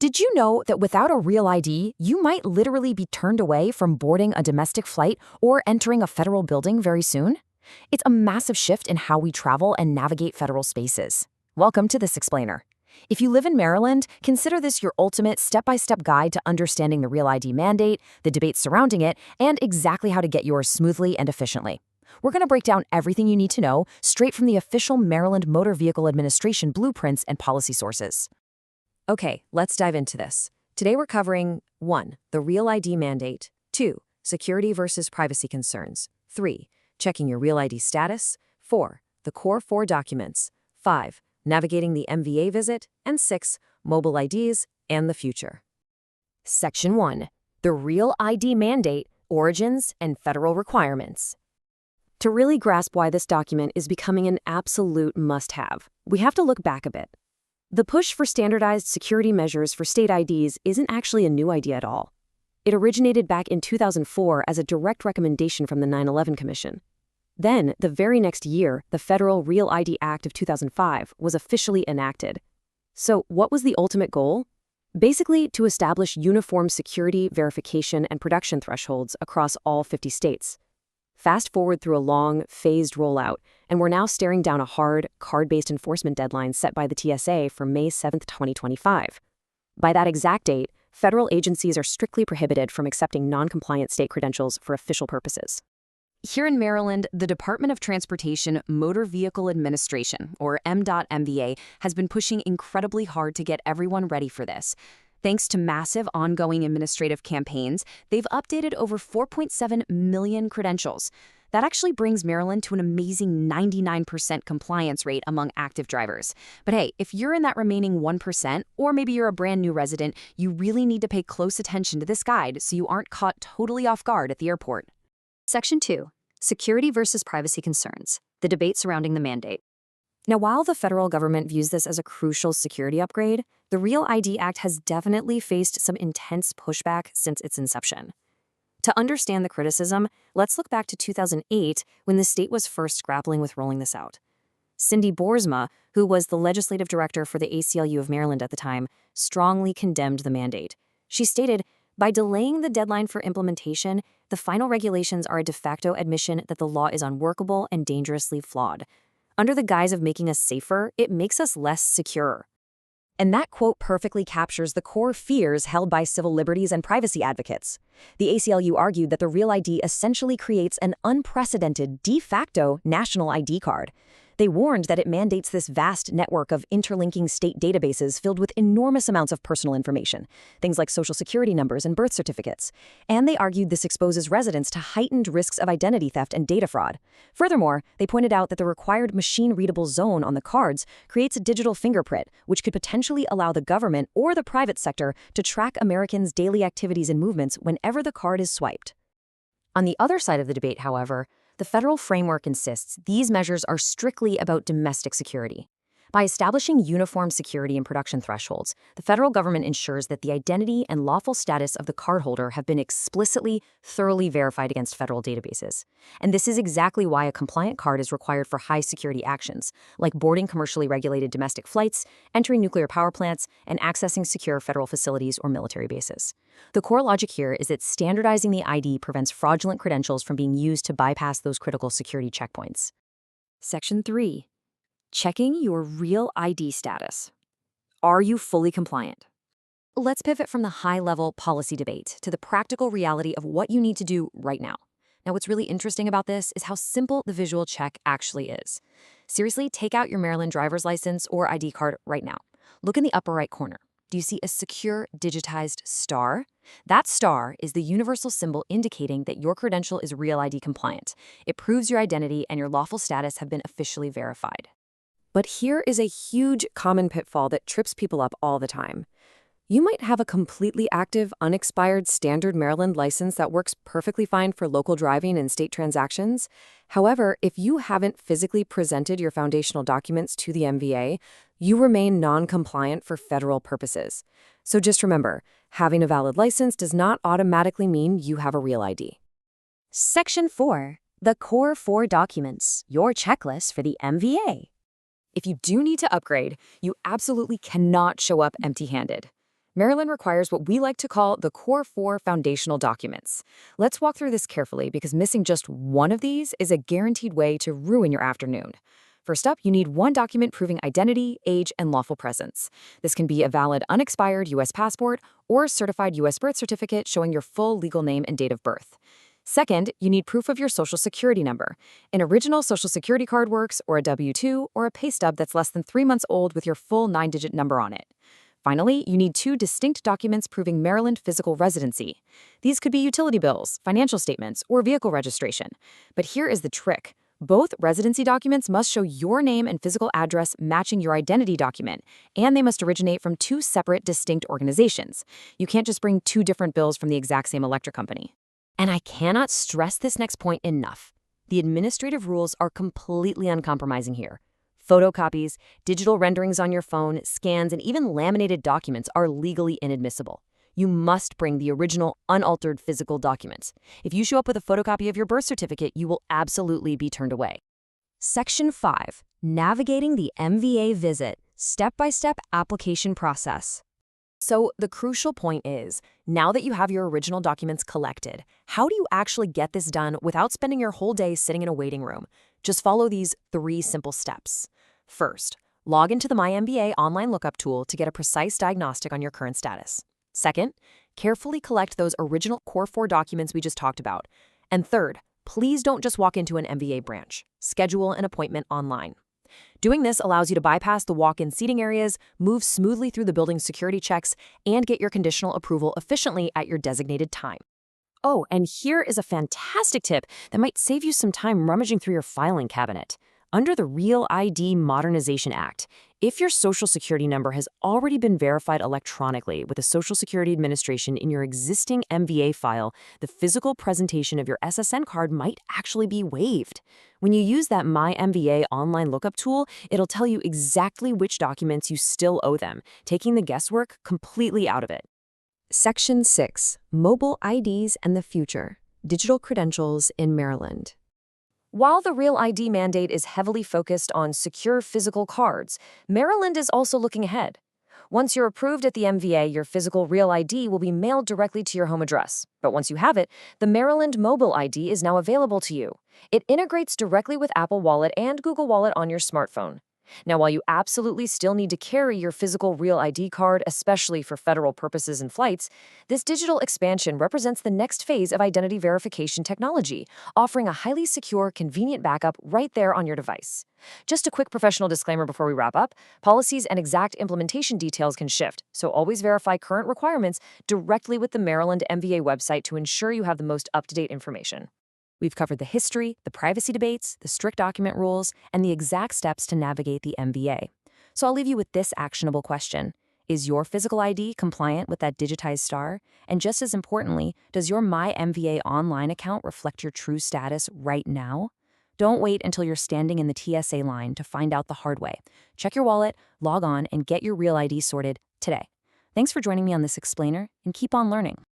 Did you know that without a real ID, you might literally be turned away from boarding a domestic flight or entering a federal building very soon? It's a massive shift in how we travel and navigate federal spaces. Welcome to This Explainer. If you live in Maryland, consider this your ultimate step-by-step guide to understanding the Real ID mandate, the debates surrounding it, and exactly how to get yours smoothly and efficiently. We're going to break down everything you need to know straight from the official Maryland Motor Vehicle Administration blueprints and policy sources. Okay, let's dive into this. Today we're covering 1. The Real ID mandate, 2. Security versus privacy concerns, 3. Checking your Real ID status, 4. The Core 4 documents, 5. Navigating the MVA visit, and 6. Mobile IDs and the future. Section 1. The Real ID mandate, origins, and federal requirements. To really grasp why this document is becoming an absolute must-have, we have to look back a bit. The push for standardized security measures for state IDs isn't actually a new idea at all. It originated back in 2004 as a direct recommendation from the 9/11 Commission. Then, the very next year, the Federal Real ID Act of 2005 was officially enacted. So, what was the ultimate goal? Basically, to establish uniform security, verification, and production thresholds across all 50 states. Fast forward through a long, phased rollout, and we're now staring down a hard, card-based enforcement deadline set by the TSA for May 7, 2025. By that exact date, federal agencies are strictly prohibited from accepting non-compliant state credentials for official purposes. Here in Maryland, the Department of Transportation Motor Vehicle Administration, or M.MVA, has been pushing incredibly hard to get everyone ready for this. Thanks to massive ongoing administrative campaigns, they've updated over 4.7 million credentials. That actually brings Maryland to an amazing 99% compliance rate among active drivers. But hey, if you're in that remaining 1%, or maybe you're a brand new resident, you really need to pay close attention to this guide so you aren't caught totally off guard at the airport. Section 2. Security versus privacy concerns. The debate surrounding the mandate. Now, while the federal government views this as a crucial security upgrade, the Real ID Act has definitely faced some intense pushback since its inception. To understand the criticism, let's look back to 2008 when the state was first grappling with rolling this out. Cindy Boersma, who was the legislative director for the ACLU of Maryland at the time, strongly condemned the mandate. She stated, "By delaying the deadline for implementation, the final regulations are a de facto admission that the law is unworkable and dangerously flawed. Under the guise of making us safer, it makes us less secure." And that quote perfectly captures the core fears held by civil liberties and privacy advocates. The ACLU argued that the Real ID essentially creates an unprecedented de facto national ID card. They warned that it mandates this vast network of interlinking state databases filled with enormous amounts of personal information, things like social security numbers and birth certificates. And they argued this exposes residents to heightened risks of identity theft and data fraud. Furthermore, they pointed out that the required machine-readable zone on the cards creates a digital fingerprint, which could potentially allow the government or the private sector to track Americans' daily activities and movements whenever the card is swiped. On the other side of the debate, however, the federal framework insists these measures are strictly about domestic security. By establishing uniform security and production thresholds, the federal government ensures that the identity and lawful status of the cardholder have been explicitly, thoroughly verified against federal databases. And this is exactly why a compliant card is required for high-security actions, like boarding commercially regulated domestic flights, entering nuclear power plants, and accessing secure federal facilities or military bases. The core logic here is that standardizing the ID prevents fraudulent credentials from being used to bypass those critical security checkpoints. Section 3. Checking your Real ID status. Are you fully compliant? Let's pivot from the high-level policy debate to the practical reality of what you need to do right now. Now, what's really interesting about this is how simple the visual check actually is. Seriously, take out your Maryland driver's license or ID card right now. Look in the upper right corner. Do you see a secure digitized star? That star is the universal symbol indicating that your credential is Real ID compliant. It proves your identity and your lawful status have been officially verified. But here is a huge common pitfall that trips people up all the time. You might have a completely active, unexpired standard Maryland license that works perfectly fine for local driving and state transactions. However, if you haven't physically presented your foundational documents to the MVA, you remain non-compliant for federal purposes. So just remember, having a valid license does not automatically mean you have a Real ID. Section 4. The Core 4 documents, your checklist for the MVA. If you do need to upgrade, you absolutely cannot show up empty-handed. Maryland requires what we like to call the core four foundational documents. Let's walk through this carefully because missing just one of these is a guaranteed way to ruin your afternoon. First up, you need one document proving identity, age, and lawful presence. This can be a valid unexpired U.S. passport or a certified U.S. birth certificate showing your full legal name and date of birth. Second, you need proof of your Social Security number. An original Social Security card works, or a W-2, or a pay stub that's less than 3 months old with your full 9-digit number on it. Finally, you need two distinct documents proving Maryland physical residency. These could be utility bills, financial statements, or vehicle registration. But here is the trick. Both residency documents must show your name and physical address matching your identity document, and they must originate from two separate, distinct organizations. You can't just bring two different bills from the exact same electric company. And I cannot stress this next point enough. The administrative rules are completely uncompromising here. Photocopies, digital renderings on your phone, scans, and even laminated documents are legally inadmissible. You must bring the original, unaltered physical documents. If you show up with a photocopy of your birth certificate, you will absolutely be turned away. Section 5. Navigating the MVA visit. Step-by-step application process. So the crucial point is, now that you have your original documents collected, how do you actually get this done without spending your whole day sitting in a waiting room? Just follow these 3 simple steps. First, log into the MyMBA online lookup tool to get a precise diagnostic on your current status. Second, carefully collect those original Core 4 documents we just talked about. And third, please don't just walk into an MVA branch. Schedule an appointment online. Doing this allows you to bypass the walk-in seating areas, move smoothly through the building's security checks, and get your conditional approval efficiently at your designated time. Oh, and here is a fantastic tip that might save you some time rummaging through your filing cabinet. Under the Real ID Modernization Act, if your Social Security number has already been verified electronically with the Social Security Administration in your existing MVA file, the physical presentation of your SSN card might actually be waived. When you use that MyMVA online lookup tool, it'll tell you exactly which documents you still owe them, taking the guesswork completely out of it. Section 6. Mobile IDs and the Future. Digital Credentials in Maryland. While the Real ID mandate is heavily focused on secure physical cards, Maryland is also looking ahead. Once you're approved at the MVA, your physical Real ID will be mailed directly to your home address. But once you have it, the Maryland Mobile ID is now available to you. It integrates directly with Apple Wallet and Google Wallet on your smartphone. Now, while you absolutely still need to carry your physical Real ID card, especially for federal purposes and flights, this digital expansion represents the next phase of identity verification technology, offering a highly secure, convenient backup right there on your device. Just a quick professional disclaimer before we wrap up. Policies and exact implementation details can shift, so always verify current requirements directly with the Maryland MVA website to ensure you have the most up-to-date information. We've covered the history, the privacy debates, the strict document rules, and the exact steps to navigate the MVA. So I'll leave you with this actionable question. Is your physical ID compliant with that digitized star? And just as importantly, does your MyMVA online account reflect your true status right now? Don't wait until you're standing in the TSA line to find out the hard way. Check your wallet, log on, and get your Real ID sorted today. Thanks for joining me on this explainer, and keep on learning.